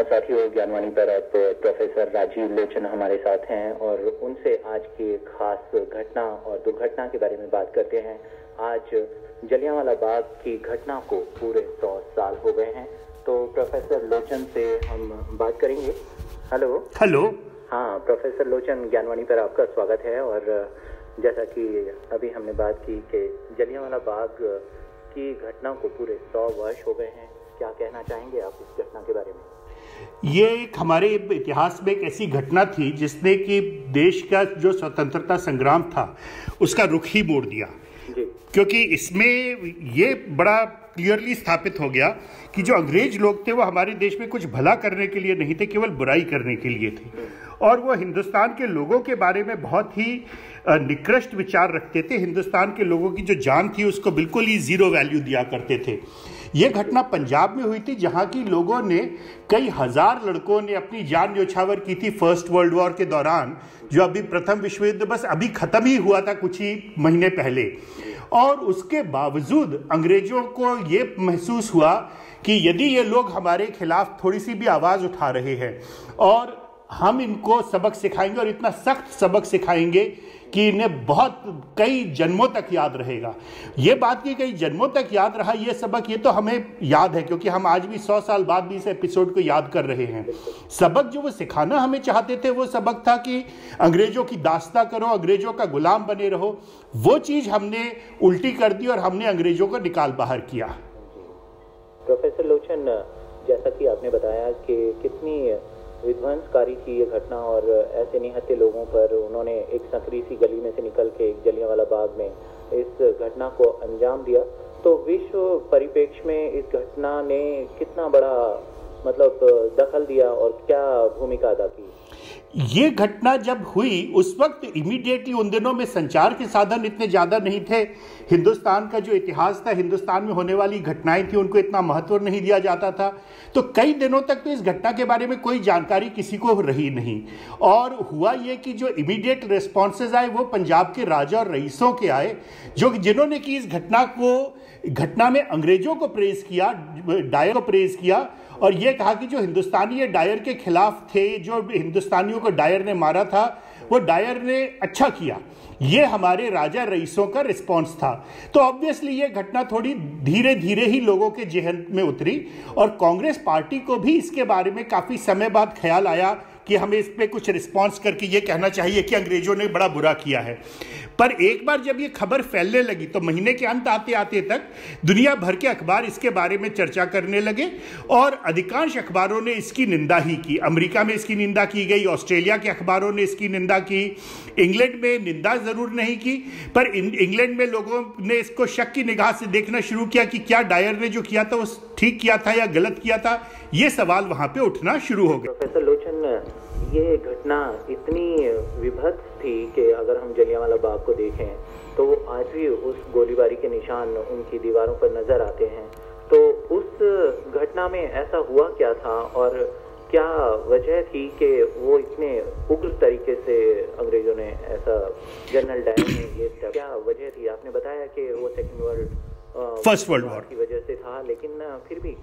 साथियों, ज्ञानवाणी पर अब प्रोफेसर राजीव लोचन हमारे साथ हैं और उनसे आज की खास घटना और दुर्घटना के बारे में बात करते हैं। आज जलियांवाला बाग की घटना को पूरे 100 साल हो गए हैं, तो प्रोफेसर लोचन से हम बात करेंगे। हेलो। हाँ प्रोफेसर लोचन, ज्ञानवाणी पर आपका स्वागत है। और जैसा कि अभी हमने बात की कि जलियांवाला बाग की घटना को पूरे 100 वर्ष हो गए हैं, क्या कहना चाहेंगे आप इस घटना के बारे में? ये एक हमारे इतिहास में एक ऐसी घटना थी जिसने कि देश का जो स्वतंत्रता संग्राम था उसका रुख ही मोड़ दिया जी। क्योंकि इसमें ये बड़ा क्लियरली स्थापित हो गया कि जो अंग्रेज लोग थे वो हमारे देश में कुछ भला करने के लिए नहीं थे, केवल बुराई करने के लिए थे। और वो हिंदुस्तान के लोगों के बारे में बहुत ही निकृष्ट विचार रखते थे। हिंदुस्तान के लोगों की जो जान थी उसको बिल्कुल ही जीरो वैल्यू दिया करते थे। ये घटना पंजाब में हुई थी, जहाँ की लोगों ने कई हजार लड़कों ने अपनी जान न्योछावर की थी फर्स्ट वर्ल्ड वॉर के दौरान, जो अभी प्रथम विश्व युद्ध बस अभी खत्म ही हुआ था कुछ ही महीने पहले। और उसके बावजूद अंग्रेजों को ये महसूस हुआ कि यदि ये लोग हमारे खिलाफ थोड़ी सी भी आवाज़ उठा रहे हैं और हम इनको सबक सिखाएंगे और इतना सख्त सबक सिखाएंगे कि इन्हें बहुत कई जन्मों तक याद रहेगा। ये बात की कई जन्मों तक याद रहा ये सबक, ये तो हमें याद है क्योंकि हम आज भी 100 साल बाद भी इस एपिसोड को याद कर रहे हैं। सबक जो वो सिखाना हमें चाहते थे वो सबक था कि अंग्रेजों की दास्ता करो, अंग्रेजों का गुलाम बने रहो। वो चीज़ हमने उल्टी कर दी और हमने अंग्रेजों को निकाल बाहर किया। प्रोफेसर लोचन, जैसा कि आपने बताया कि कितनी विध्वंसकारी थी ये घटना और ऐसे निहत्थे लोगों पर उन्होंने एक संकरी सी गली में से निकल के जलियांवाला बाग में इस घटना को अंजाम दिया, तो विश्व परिप्रेक्ष्य में इस घटना ने कितना बड़ा दखल दिया और क्या भूमिका अदा की? ये घटना जब हुई उस वक्त इमीडिएटली उन दिनों में संचार के साधन इतने ज़्यादा नहीं थे। हिंदुस्तान का जो इतिहास था, हिंदुस्तान में होने वाली घटनाएं थी, उनको इतना महत्व नहीं दिया जाता था। तो कई दिनों तक तो इस घटना के बारे में कोई जानकारी किसी को रही नहीं। और हुआ ये कि जो इमीडिएट रिस्पॉन्सेज आए वो पंजाब के राजा और रईसों के आए, जिन्होंने कि इस घटना में अंग्रेजों को प्रेज किया, डायर को प्रेज किया और ये कहा कि जो हिंदुस्तानी ये डायर के खिलाफ थे, जो हिंदुस्तानियों को डायर ने मारा था, वो डायर ने अच्छा किया। ये हमारे राजा रईसों का रिस्पांस था। तो ऑब्वियसली ये घटना थोड़ी धीरे धीरे ही लोगों के जेहन में उतरी और कांग्रेस पार्टी को भी इसके बारे में काफ़ी समय बाद ख्याल आया कि हमें इस पर कुछ रिस्पांस करके ये कहना चाहिए कि अंग्रेजों ने बड़ा बुरा किया है। पर एक बार जब ये खबर फैलने लगी तो महीने के अंत आते आते तक दुनिया भर के अखबार इसके बारे में चर्चा करने लगे और अधिकांश अखबारों ने इसकी निंदा ही की। अमेरिका में इसकी निंदा की गई, ऑस्ट्रेलिया के अखबारों ने इसकी निंदा की, इंग्लैंड में निंदा ज़रूर नहीं की, पर इंग्लैंड में लोगों ने इसको शक की निगाह से देखना शुरू किया कि क्या डायर ने जो किया था वो ठीक किया था या गलत किया था। ये सवाल वहाँ पे उठना शुरू हो गए। प्रोफेसर लोचन, ये घटना इतनी विभत्स थी कि अगर हम जलियांवाला बाग को देखें तो आज भी उस गोलीबारी के निशान उनकी दीवारों पर नजर आते हैं। तो उस घटना में ऐसा हुआ क्या था और क्या वजह थी कि वो इतने उग्र तरीके से अंग्रेजों ने ऐसा, जनरल डायर ने ये क्या वजह थी? आपने बताया कि वो फर्स्ट वर्ल्ड वॉर की वजह से था, लेकिन फिर भी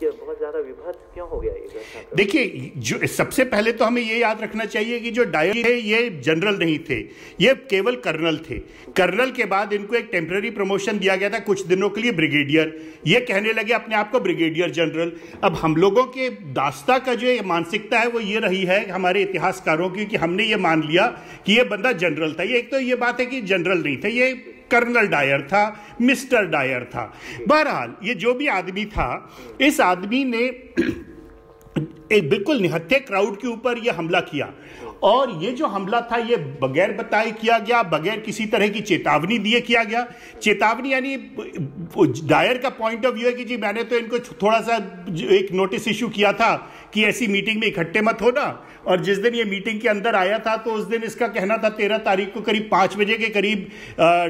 ये बहुत ज्यादा विभत्स क्यों हो गया ये घटना? देखिए, जो सबसे पहले तो हमें ये याद रखना चाहिए कि जो डायर थे ये जनरल नहीं थे, ये केवल कर्नल थे। कर्नल के बाद इनको एक टेम्पररी प्रमोशन दिया गया था कुछ दिनों के लिए, ब्रिगेडियर। ये कहने लगे अपने आप को ब्रिगेडियर जनरल। अब हम लोगों के दास्ता का जो मानसिकता है वो ये रही है हमारे इतिहासकारों की कि हमने ये मान लिया कि ये बंदा जनरल था। ये एक तो ये बात है कि जनरल नहीं था, ये कर्नल डायर था, मिस्टर डायर था। बहरहाल ये जो भी आदमी था, इस आदमी ने एक बिल्कुल निहत्थे क्राउड के ऊपर ये हमला किया और ये जो हमला था ये बगैर बताए किया गया, बगैर किसी तरह की चेतावनी दिए किया गया। चेतावनी यानी डायर का पॉइंट ऑफ व्यू है कि जी मैंने तो इनको थोड़ा सा एक नोटिस इशू किया था कि ऐसी मीटिंग में इकट्ठे मत होना, और जिस दिन ये मीटिंग के अंदर आया था तो उस दिन इसका कहना था 13 तारीख को करीब 5 बजे के करीब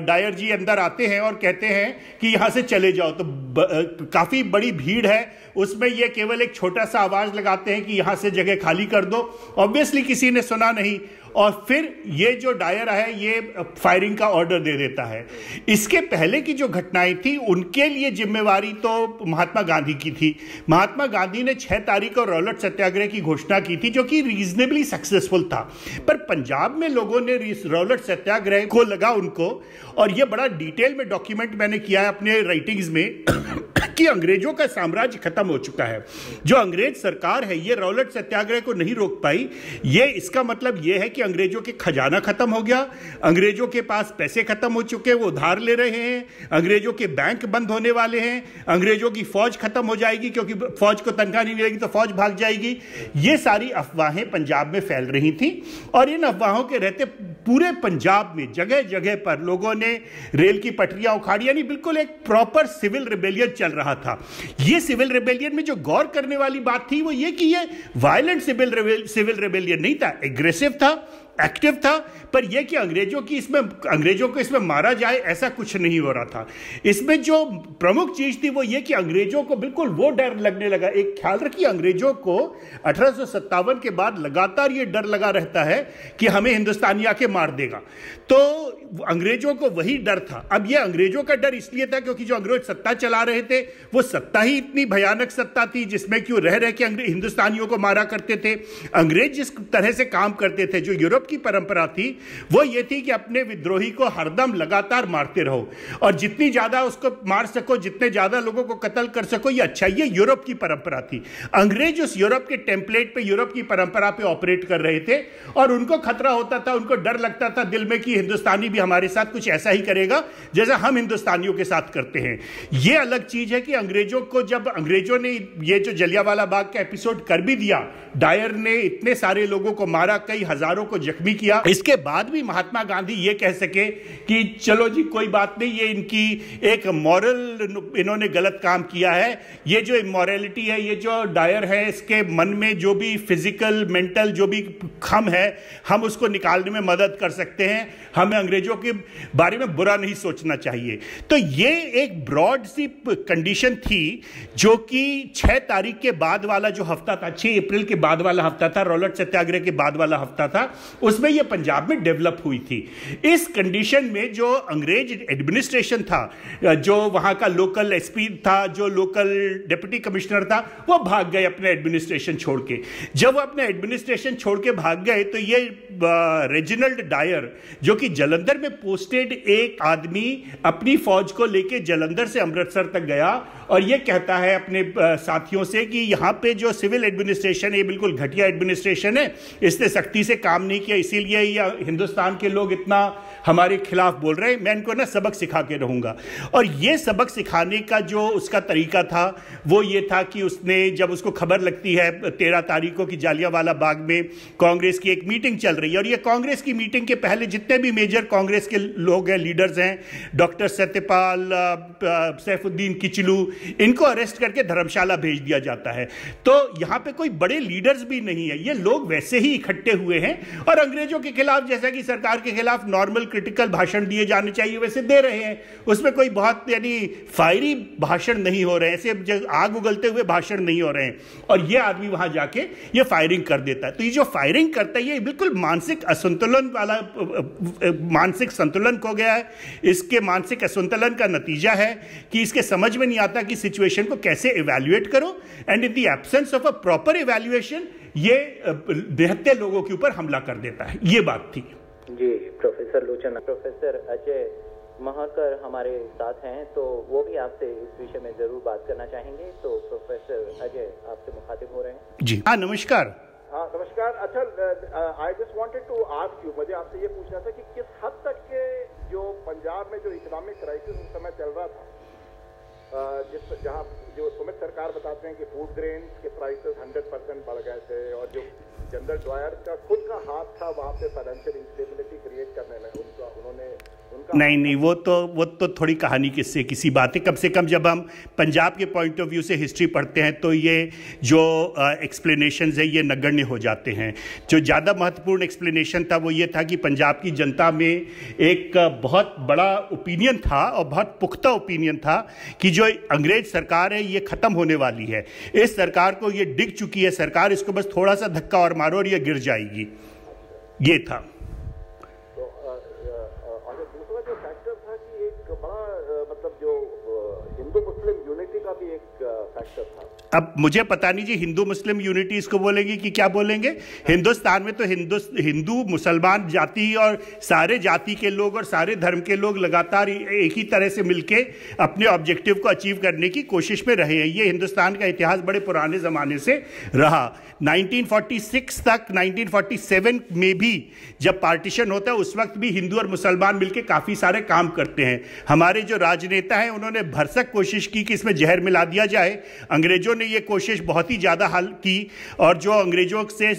डायर जी अंदर आते हैं और कहते हैं कि यहाँ से चले जाओ। तो काफ़ी बड़ी भीड़ है, उसमें ये केवल एक छोटा सा आवाज़ लगाते हैं कि यहाँ से जगह खाली कर दो। ऑब्वियसली किसी ने सुना सुना नहीं, और फिर ये जो डायर है ये फायरिंग का ऑर्डर दे देता है। इसके पहले की जो घटनाएं थी उनके लिए जिम्मेवारी तो महात्मा गांधी की थी। महात्मा गांधी ने 6 तारीख को रॉलेट सत्याग्रह की घोषणा की थी, जो कि रीजनेबली सक्सेसफुल था। पर पंजाब में लोगों ने रॉलेट सत्याग्रह को लगा उनको, और ये बड़ा डिटेल में डॉक्यूमेंट मैंने किया है अपने राइटिंग्स में कि अंग्रेजों का साम्राज्य खत्म हो चुका है। जो अंग्रेज सरकार है ये रॉलेट सत्याग्रह को नहीं रोक पाई। ये इसका मतलब ये है कि अंग्रेजों के खजाना खत्म हो गया, अंग्रेजों के पास पैसे खत्म हो चुके, वो उधार ले रहे हैं, अंग्रेजों के बैंक बंद होने वाले हैं, अंग्रेजों की फौज खत्म हो जाएगी, क्योंकि फौज को तनख्वाह नहीं मिलेगी तो फौज भाग जाएगी। ये सारी अफवाहें पंजाब में फैल रही थी, और इन अफवाहों के रहते पूरे पंजाब में जगह जगह पर लोगों ने रेल की पटरियां उखाड़ी, यानी बिल्कुल एक प्रॉपर सिविल रिबेलियन चल रहा था। ये सिविल रिबेलियन में जो गौर करने वाली बात थी वो ये कि ये वायलेंट सिविल रिबेलियन नहीं था, एग्रेसिव था, एक्टिव था, पर यह कि अंग्रेजों को इसमें मारा जाए ऐसा कुछ नहीं हो रहा था। इसमें जो प्रमुख चीज थी वो ये कि अंग्रेजों को बिल्कुल वो डर लगने लगा। एक ख्याल रखिए, अंग्रेजों को 1857 के बाद लगातार ये डर लगा रहता है कि हमें हिंदुस्तानी आके मार देगा, तो अंग्रेजों को वही डर था। अब ये अंग्रेजों का डर इसलिए था क्योंकि जो अंग्रेज सत्ता चला रहे थे वो सत्ता ही इतनी भयानक सत्ता थी जिसमें क्यों रह रहे कि हिंदुस्तानियों को मारा करते थे। अंग्रेज जिस तरह से काम करते थे, जो यूरोप की परंपरा थी वो ये थी कि अपने विद्रोही को हरदम लगातार मारते रहो, और जितनी ज्यादा उसको मार सको, जितने ज्यादा लोगों को कत्ल कर सको, ये अच्छा। ये यूरोप की परंपरा थी। अंग्रेज उस यूरोप के टेम्पलेट पे, यूरोप की परंपरा पे ऑपरेट कर रहे थे, और उनको खतरा होता था, उनको डर लगता था दिल में कि हिंदुस्तानी भी हमारे साथ कुछ ऐसा ही करेगा जैसा हम हिंदुस्तानियों के साथ करते हैं। ये अलग चीज है कि अंग्रेजों को, जब अंग्रेजों ने ये जो जलियांवाला बाग का एपिसोड कर भी दिया, डायर ने इतने सारे लोगों को मारा, कई हजारों को जख्मी किया, इसके बाद भी महात्मा गांधी ये कह सके कि चलो जी कोई बात नहीं, ये इनकी एक मॉरल, इन्होंने गलत काम किया है। ये जो इमोरलिटी है, ये जो डायर है, इसके मन में जो भी फिजिकल मेंटल जो भी खम है, हम उसको निकालने में मदद कर सकते हैं। हमें अंग्रेजों के बारे में बुरा नहीं सोचना चाहिए। तो ये एक ब्रॉड सी कंडीशन थी जो कि 6 तारीख के बाद वाला जो हफ्ता था, 6 अप्रैल के बाद वाला हफ्ता था, रॉलेट सत्याग्रह के बाद वाला हफ्ता था, उसमें यह पंजाब में डेवलप हुई थी। इस कंडीशन में जो अंग्रेज एडमिनिस्ट्रेशन था, जो वहां का लोकल एसपी था, जो लोकल डिप्टी कमिश्नर था, वो भाग गए अपने एडमिनिस्ट्रेशन छोड़ के। जब वो अपने एडमिनिस्ट्रेशन छोड़ के भाग गए तो ये रेजिनाल्ड डायर, जो कि जलंधर में पोस्टेड एक आदमी, अपनी फौज को लेके जलंधर से अमृतसर तक गया और ये कहता है अपने साथियों से कि यहाँ पे जो सिविल एडमिनिस्ट्रेशन है ये बिल्कुल घटिया एडमिनिस्ट्रेशन है, इसने सख्ती से काम नहीं किया, इसीलिए ये हिंदुस्तान के लोग इतना हमारे खिलाफ बोल रहे हैं, मैं इनको ना सबक सिखा के रहूंगा। और ये सबक सिखाने का जो उसका तरीका था वो ये था कि उसने, जब उसको खबर लगती है 13 तारीख को कि जालियांवाला बाग में कांग्रेस की एक मीटिंग चल रही है, और ये कांग्रेस की मीटिंग के पहले जितने भी मेजर कांग्रेस के लोग हैं, लीडर्स हैं, डॉक्टर सत्यपाल, सैफुद्दीन किचलू, इनको अरेस्ट करके धर्मशाला भेज दिया जाता है। तो यहां पे कोई बड़े लीडर्स भी नहीं है, ये लोग वैसे ही इकट्ठे हुए हैं और अंग्रेजों के खिलाफ, जैसा कि सरकार के खिलाफ नॉर्मल क्रिटिकल भाषण दिए जाने चाहिए वैसे दे रहे हैं। उसमें कोई बहुत यानी फायरी भाषण नहीं हो रहे हैं, ऐसे आग उगलते हुए भाषण नहीं हो रहे हैं, और ये आदमी वहां जाके ये फायरिंग कर देता है। तो ये जो फायरिंग करता है ये बिल्कुल मानसिक असंतुलन वाला, मानसिक संतुलन खो गया है। इसके मानसिक असंतुलन का नतीजा है कि इसके समझ में नहीं आता कि सिचुएशन को कैसे इवैल्यूएट करो, and in the absence of a proper evaluation ये बेहतर लोगों के ऊपर हमला कर देता है। ये बात थी जी। प्रोफेसर लोचन, प्रोफेसर अजय महाकर हमारे साथ हैं, तो वो भी आपसे इस विषय में जरूर बात करना चाहेंगे। तो प्रोफेसर अजय आपसे मुखातिब हो रहे हैं जी। हाँ, नमस्कार। हाँ, नमस्कार। अच्छा, I just wanted to ask you, मुझे आपसे ये पूछना था कि किस हद तक के जो पंजाब में जो इकोनॉमिक क्राइसिस उस समय चल रहा था, जहाँ जो सुमित सरकार बताते हैं कि फूड ग्रेन्स के प्राइसेस 100% बढ़ गए थे, और जो जनरल डायर का खुद का हाथ था वहाँ पे फाइनेंशियल इंस्टेबिलिटी क्रिएट करने में, उन्होंने नहीं, वो तो थोड़ी कहानी किससे किसी बात है। कम से कम जब हम पंजाब के पॉइंट ऑफ व्यू से हिस्ट्री पढ़ते हैं तो ये जो एक्सप्लेनेशंस है ये नगण्य हो जाते हैं। जो ज़्यादा महत्वपूर्ण एक्सप्लेनेशन था वो ये था कि पंजाब की जनता में एक बहुत बड़ा ओपिनियन था, और बहुत पुख्ता ओपिनियन था, कि जो अंग्रेज सरकार है ये ख़त्म होने वाली है, इस सरकार को ये डिग चुकी है सरकार, इसको बस थोड़ा सा धक्का और मारो और ये गिर जाएगी। ये था। तो और दूसरा जो फैक्टर था कि एक बड़ा मतलब जो हिंदू मुस्लिम यूनिटी का भी एक फैक्टर था। अब मुझे पता नहीं जी हिंदू मुस्लिम यूनिटी इसको बोलेंगे कि क्या बोलेंगे। हिंदुस्तान में तो हिंदू मुसलमान जाति और सारे जाति के लोग और सारे धर्म के लोग लगातार एक ही तरह से मिलके अपने ऑब्जेक्टिव को अचीव करने की कोशिश में रहे हैं। ये हिंदुस्तान का इतिहास बड़े पुराने ज़माने से रहा। 1946 तक 1947 में भी जब पार्टीशन होता है उस वक्त भी हिंदू और मुसलमान मिलके काफ़ी सारे काम करते हैं। हमारे जो राजनेता हैं उन्होंने भरसक कोशिश की कि इसमें जहर मिला दिया जाए। अंग्रेजों ने ये कोशिश बहुत ही ज़्यादा हल की और जो अंग्रेजों से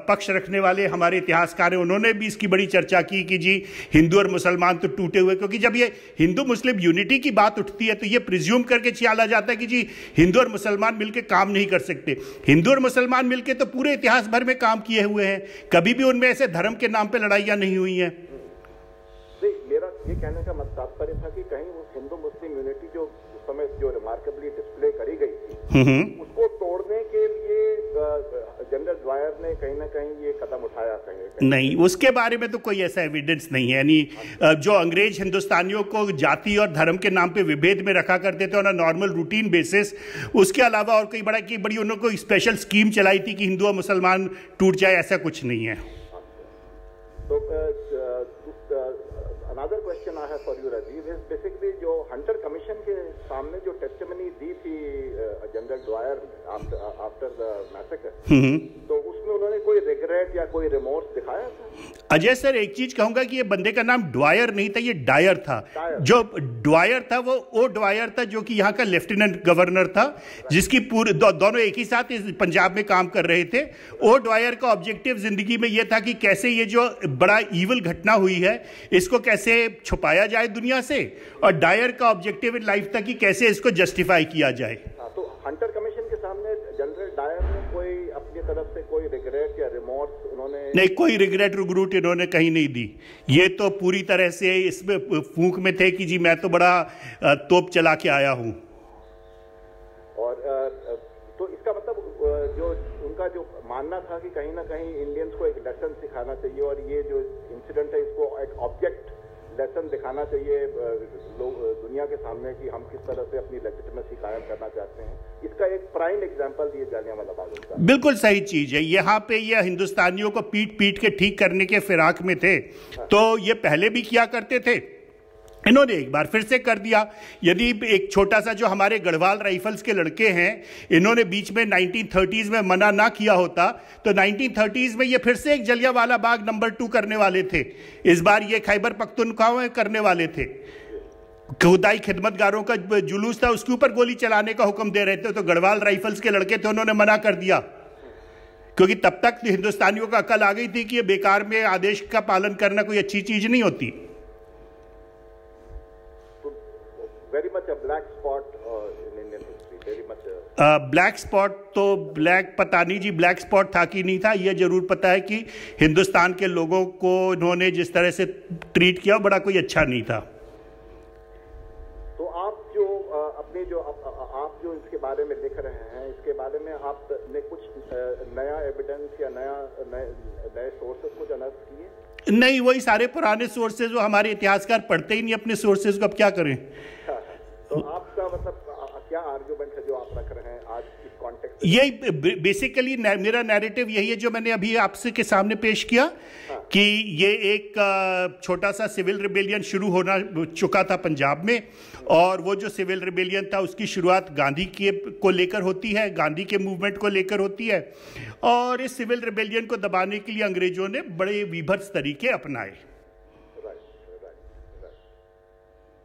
पक्ष रखने वाले हमारे इतिहासकार हैं उन्होंने भी इसकी बड़ी चर्चा की कि जी हिंदू और मुसलमान तो टूटे हुए, क्योंकि जब ये हिंदू मुस्लिम यूनिटी की बात उठती है तो ये प्रिज्यूम करके चला जाता है कि जी हिंदू और मुसलमान मिलकर काम नहीं कर सकते। हिंदू और मुसलमान मिलकर तो पूरे इतिहास भर में काम किए हुए हैं, कभी भी उनमें ऐसे धर्म के नाम पे लड़ाइयाँ नहीं हुई हैं। मेरा ये कहने का तात्पर्य था कि कहीं वो हिंदू मुस्लिम यूनिटी जो उस समय जो रिमार्केबली डिस्प्ले करी गई थी उसको तोड़ने के लिए जनरल ड्वायर ने कहीं ना कहीं ये कदम उठाया। कहीं नहीं, उसके बारे में तो कोई ऐसा एविडेंस नहीं है। यानी जो अंग्रेज हिंदुस्तानियों को जाति और धर्म के नाम पे विभेद में रखा करते थे ऑन नॉर्मल रूटीन बेसिस, उसके अलावा और कोई बड़ी उन्होंने कोई स्पेशल स्कीम चलाई थी कि हिंदू और मुसलमान टूट जाए, ऐसा कुछ नहीं है। तो another question I have for you Rajeev is basically जो हंटर कमीशन के सामने जो टेस्टिमनी दी थी General Dyer after the massacre, तो उसमें उन्होंने कोई रिग्रेट या कोई रिमोर्स दिखाया था? अजय सर, एक चीज कहूंगा कि ये बंदे का नाम ड्वायर नहीं था, ये डायर था। जो ड्वायर था वो ओ ड्वायर था जो कि यहाँ का लेफ्टिनेंट गवर्नर था, जिसकी पूरे दोनों एक ही साथ इस पंजाब में काम कर रहे थे। ओ ड्वायर का ऑब्जेक्टिव जिंदगी में ये था कि कैसे ये जो बड़ा ईवल घटना हुई है इसको कैसे छुपाया जाए दुनिया से, और डायर का ऑब्जेक्टिव इन लाइफ था कि कैसे इसको जस्टिफाई किया जाए। तो हंटर कमीशन के सामने जनरल डायर ने कोई अपनी तरफ से कोई रिग्रेट या रिमोर्स उन्होंने नहीं, कोई रिग्रेट रुग्रूट इन्होंने कहीं नहीं दी। ये तो पूरी तरह से इसमें फूंक में थे कि जी मैं तो बड़ा तोप चला के आया हूं। और तो इसका मतलब जो उनका जो मानना था कि कहीं ना कहीं इंडियंस को एक लेसन सिखाना चाहिए और ये जो इंसिडेंट है इसको एक ऑब्जेक्ट लेसन दिखाना चाहिए लोग दुनिया के सामने कि हम किस तरह से अपनी लेजिटिमेसी कायम करना चाहते हैं। इसका एक प्राइम एग्जांपल ये जालियांवाला बाग का। बिल्कुल सही चीज है। यहाँ पे ये हिंदुस्तानियों को पीट पीट के ठीक करने के फिराक में थे, तो ये पहले भी किया करते थे, इन्होंने एक बार फिर से कर दिया। यदि एक छोटा सा जो हमारे गढ़वाल राइफल्स के लड़के हैं, इन्होंने बीच में 1930s में मना ना किया होता तो 1930s में ये फिर से एक जलियांवाला बाग नंबर 2 करने वाले थे। इस बार ये खैबर पख्तूनख्वा में करने वाले थे। खुदाई खिदमतगारों का जुलूस था, उसके ऊपर गोली चलाने का हुक्म दे रहे थे, तो गढ़वाल राइफल्स के लड़के थे, उन्होंने मना कर दिया, क्योंकि तब तक हिंदुस्तानियों का अकल आ गई थी कि ये बेकार में आदेश का पालन करना कोई अच्छी चीज नहीं होती। Very much a black spot in Indian history. Very much black spot तो पता नहीं जी ब्लैक स्पॉट था कि नहीं था। यह जरूर पता है कि हिंदुस्तान के लोगों को इन्होंने जिस तरह से ट्रीट किया बड़ा कोई अच्छा नहीं था। तो आप जो अपने जो आप जो इसके बारे में लिख रहे हैं, इसके बारे में आपने कुछ नया एविडेंस या नए सोर्सेज कुछ अनर्थ किए? नहीं, वही सारे पुराने सोर्सेज जो हमारे इतिहासकार पढ़ते ही नहीं अपने सोर्सेज को, अब क्या करें। तो आपका मतलब क्या आर्गुमेंट है जो आप रख रहे हैं आज इस कॉन्टेक्स्ट? यही बेसिकली मेरा नैरेटिव यही है जो मैंने अभी आपसे के सामने पेश किया, कि ये एक छोटा सा सिविल रिबेलियन शुरू होना चुका था पंजाब में, और वो जो सिविल रिबेलियन था उसकी शुरुआत गांधी को लेकर होती है, गांधी के मूवमेंट को लेकर होती है, और इस सिविल रिबेलियन को दबाने के लिए अंग्रेजों ने बड़े विभत्स तरीके अपनाए।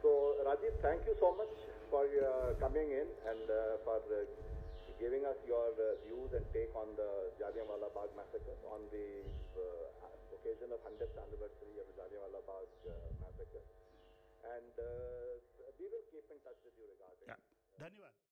तो Rajeev, thank you so much for coming in and for giving us your views and take on the Jallianwala Bagh massacre on the occasion of 100th anniversary of the Jallianwala Bagh massacre, and we will keep in touch with you regarding. धन्यवाद।